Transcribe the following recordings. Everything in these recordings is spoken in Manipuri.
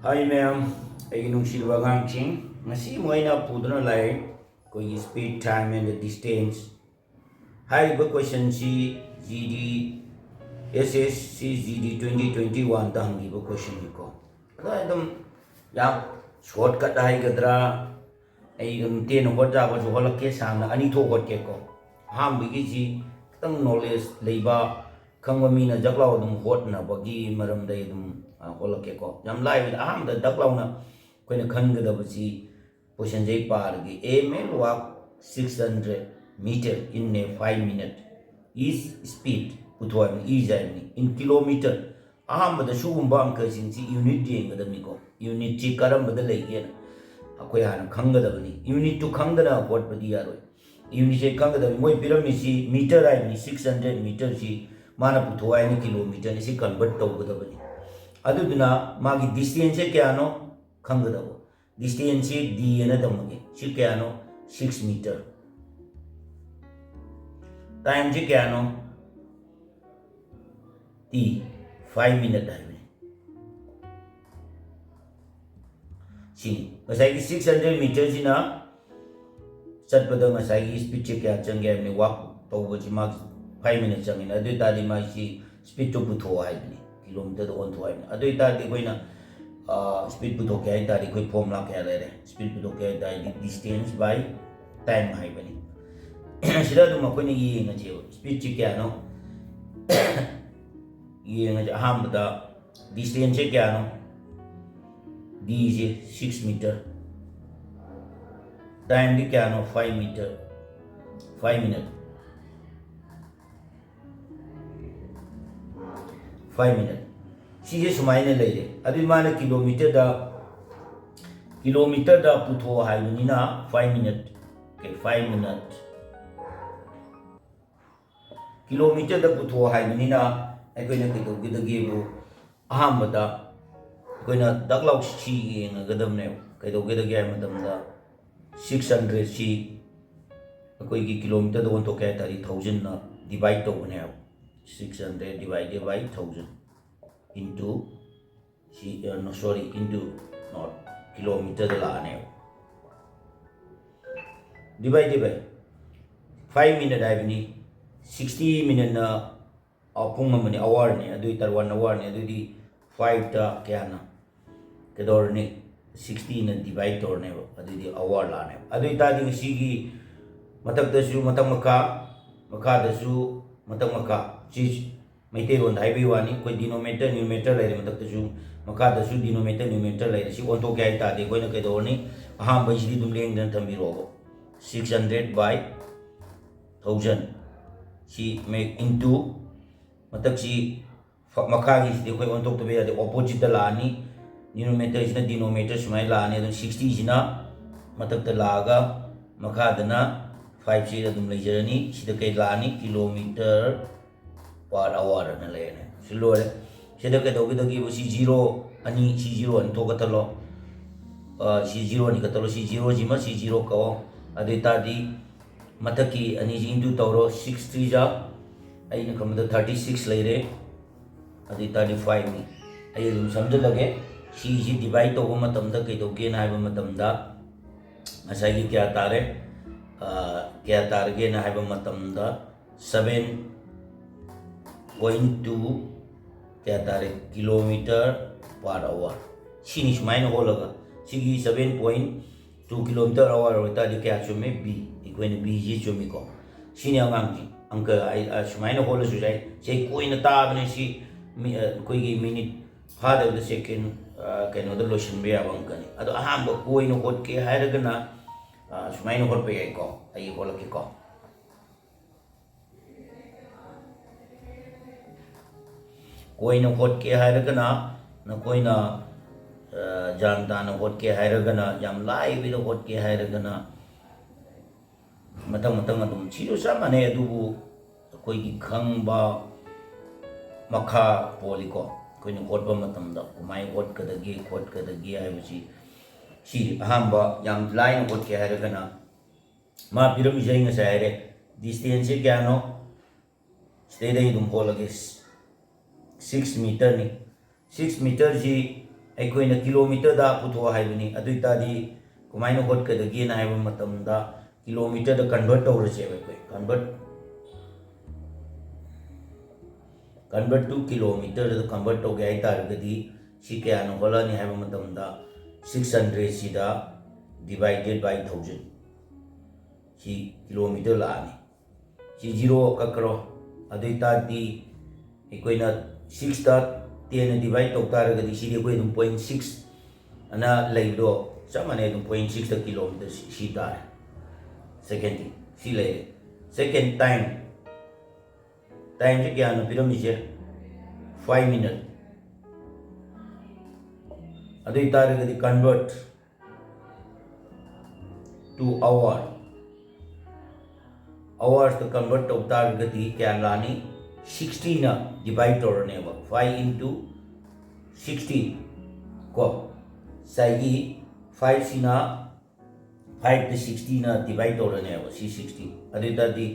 Hi ma'am, ꯑꯩꯒꯤ ꯅꯨꯡꯁꯤꯔꯕ ꯑꯉꯥꯡꯁꯤꯡ ꯉꯁꯤ ꯃꯣꯏꯅ ꯄꯨꯗꯨꯅ ꯂꯥꯛꯏ ꯑꯩꯈꯣꯏꯒꯤ speed time and distance ꯍꯥꯏꯔꯤꯕ ꯀꯣꯏꯁꯟꯁꯤ ꯖꯤꯗꯤ SSC GD 2021ꯗ ꯍꯪꯈꯤꯕ ꯀꯣꯏꯁꯟꯅꯤꯀꯣ ꯑꯗꯣ ꯑꯗꯨꯝ ꯌꯥꯝ ꯁꯣꯔꯠꯀꯠ ꯍꯥꯏꯒꯗ꯭ꯔꯥ ꯑꯩ ꯑꯗꯨꯝ ꯇꯦꯟꯅ ꯍꯣꯠꯆꯥꯕꯁꯨ ꯍꯣꯠꯂꯛꯀꯦ ꯁꯥꯡꯅ ꯑꯅꯤ ꯊꯣꯛ ꯍꯣꯠꯀꯦꯀꯣ ꯑꯍꯥꯟꯕꯒꯤꯁꯤ ꯈꯤꯇꯪ ꯅꯣꯂꯦꯖ ꯂꯩꯕ ꯈꯪꯕ ꯃꯤꯅ ꯖꯛ ꯂꯥꯎ ꯑꯗꯨꯝ ꯍꯣꯠꯅꯕꯒꯤ ꯃꯔꯝꯗ ꯑꯩ ꯑꯗꯨꯝ ꯍꯣꯠꯂꯛꯀꯦꯀꯣ ꯌꯥꯝ ꯂꯥꯏꯕꯗ ꯑꯍꯥꯟꯕꯗ ꯗꯛ ꯂꯥꯎꯅ ꯑꯩꯈꯣꯏꯅ ꯈꯟꯒꯗꯕꯁꯤ ꯀꯣꯏꯁꯟꯁꯦ ꯑꯩ ꯄꯥꯔꯒꯦ A man walk 600 meter in a 5 minute is speed पुथोइबनी इजाइबनी इन किलोमीटर अहमद सुगुंबा अंकसिंगसी यूनिट येंगदबनीको यूनिट ची करमबदा लेगेन अखोय हाना खंगदबनी यूनिट टू खंगदना होटबदी यारोय यूनिट से खंगदबनी मोय पिरामिसी मीटर आइबनी 600 मीटर सी माना पुथोइनी किलोमीटर नि सी कन्वर्ट तौगदबनी अदुदुना मागी डिस्टेंस से क्यानो खंगदबो डिस्टेंस से d एना दमगे सी क्यानो 6 मीटर टाइम से क्यानो T 5 minute है सी मसाई 600 मीटर जिना चटपद मसाई स्पीड से क्या चंगे हमने वॉक तो वो जी मार्क्स 5 मिनट चंगे ना अदुई तादी मासी स्पीड तो बुथो है बनी किलोमीटर तो ऑन तो है अदुई तादी कोई ना स्पीड बुथो क्या है तादी कोई फॉर्मूला क्या ले रहे स्पीड बुथो क्या है तादी डिस्टेंस बाय टाइम है बनी सिरा तो मकोई ने ये ना चाहिए स्पीड से क्या नो ये अहमदा डिस्टेंस से क्या नो d से 6 मीटर टाइम भी क्या नो 5 मीटर 5 मिनट 5 मिनट सीजे सुमाइने ले ले अभी माने किलोमीटर दा पुथो हाई ना 5 मिनट के 5 मिनट किलोमीटर दा पुथो हाई ना अखोइना कइदोगेदगेबो अहमदा अखोइना दकलाउ सी येंगगदमने कइदोगेदगे हाय मतमदा 600 सी अखोइगी किलोमीटर दो तो क्या तारी 1000 ना डिवाइड तौबने 600 divided by 1000 into no sorry into not kilometer लाने डिवाइडेड बाय 5 मिनट आइबनी 60 मिनट ना पुंग अमने आवर ने अदुई तर 1 आवर ने अदुई 5 ता क्या ना केदोरने 60 ना डिवाइड तोरने अदुई आवर लाने अदुई तादी सिगी मतक दसु मतक मका दसु मतक मका चीज मैते रोन हाइबे वानी कोई डिनोमिनेटर न्यूमरेटर लेरे मतक दसु मका दसु डिनोमिनेटर न्यूमरेटर लेरे सी ओन तो क्या तादी कोई ना केदोरने हां बइसदी दुम लेंगदन थंबिरोगो 600 by 1000 सी मेक इनटू मतलब सी मखागी सी कोई ऑन तो बेया ऑपोजिट लानी न्यूमरेटर इजना डिनोमिनेटर सुमाइ लानी 60 जिना मतलब लागा मखादना 5 सी अदुम लेजरनी सिदा कई लानी किलोमीटर पर आवर न लेने सिलोरे सिदा के दोगी सी 0 अनि सी 0 अन तो कतलो सी 0 नि कतलो सी 0 जिमा सी 0 को अदे तादी मतकी अनि जी इंटू तौरो 63 जा अइन खमद 36 लेरे अदे 35 नि अय समझ लगे सी जी डिवाइड तो मतमदा कइदोगे ना हाइबा मतमदा असाई क्या तारे क्या तारगे ना हाइबा मतमदा 7.2 क्या तारे किलोमीटर पर आवर सिनी सुमाइन होलगा सिगी 7.2 किलोमीटर आवर होता दि क्या चुमे बी इक्वेन बी जी चुमी को सिनी अंगांगी अंक सुमाइन होल सुजाई से कोई न ताबने सी कोई की मिनट फादर द सेकंड कनो द लोशन बे आवंकनी अदो अहाम कोई न होट के हायरगना सुमाइन होट पे को आई होल के को कोई न होट के हायरगना न कोई न जानता न होट के हायरगना याम लाई बि द होट के हायरगना मतंग मतंग अदुम चिरो सामाने अदुबु कोई की खंगबा मखा पोलिको कोई न होटबा मतमदा कुमाई होट कदगे हायबसी सी अहमबा याम लाइन होट के हायरगना मा पिरम जैंग सायरे डिस्टेंस से क्या नो स्टेदे दुम होलगे 6 मीटर नि 6 मीटर जी ꯑꯩꯈꯣꯏꯅ ꯀꯤꯂꯣꯃꯤꯇꯔꯗ ꯄꯨꯊꯣꯛ ꯍꯥꯏꯕꯅꯤ ꯑꯗꯨ ꯑꯣꯏꯇꯥꯔꯗꯤ ꯀꯃꯥꯏꯅ ꯍꯣꯠꯀꯗꯒꯦꯅ ꯍꯥꯏꯕ ꯃꯇꯝꯗ ꯀꯤꯂꯣꯃꯤꯇꯔꯗ ꯀꯟꯚꯔꯠ ꯇꯧꯔꯁꯦꯕ ꯑꯩꯈꯣꯏ convert to kilometer convert to gaya targadi si kaya no wala ni haiba matamda 600 sida divided by 1000 si kilometer la ni si zero kakro adai ta di ikoina 6 ta 10 divide to targadi si di ko 0.6 ana laido samane 0.6 ta kilometer si ta second si lai second time se kya no piramide 5 minute adu targadi convert to hours to convert to targadi kya lani 60 na divide or neba 5 into 60 ko sai 5 sina 5 to 60 na divide or neba si 60 adu tadi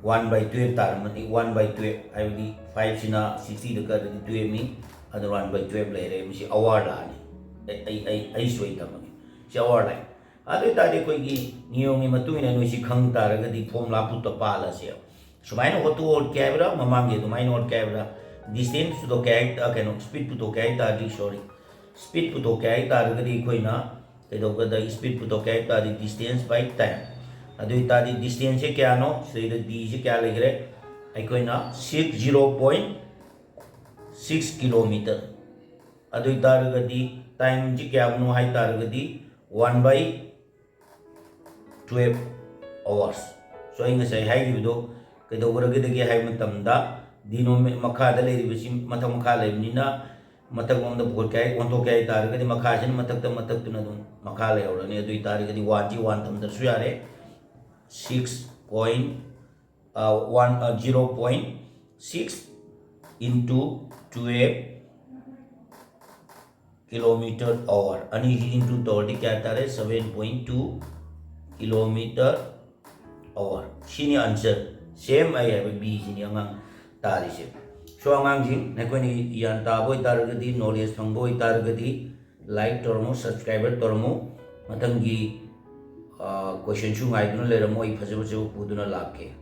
1 by 12 tarmani 1 by 12 I will 5 sina 60 the card 12 me other 1 by 12 later me hour la ni ai soi tamani si hour la adu tadi koi gi niyom mi matu ina no si khang taraga di formula put to pala se sumai no hotu or camera mamang ge to mai no camera distance to kai ta no speed to kai ta di sorry speed to kai taraga di koi na te do ga the speed to kai ta di distance by time adu tadi distance se kya no so the d se kya leg re aikoina 0.6 kilometer adu targadi time ji kya no hai targadi 1 by 12 hours so inga sai hai gi do ke do gora ge hai matam da dino me makha da le ri matham makha le ni na matak om da bhot kai on to kai targadi makha sin matak tu na dum makha le ora ni adu targadi 1 ji 1 tam da su yare 0.6 into 12 kilometer hour ani into 30 kya आता है 7.2 kilometer hour sini answer same I have b sini angang tari se so angang jing ne ko ni yan ta boy tar gadi knowledge phang boy tar gadi like tormo subscriber tormo matangi question chu ngai dun le ramo I phaje phaje puduna lake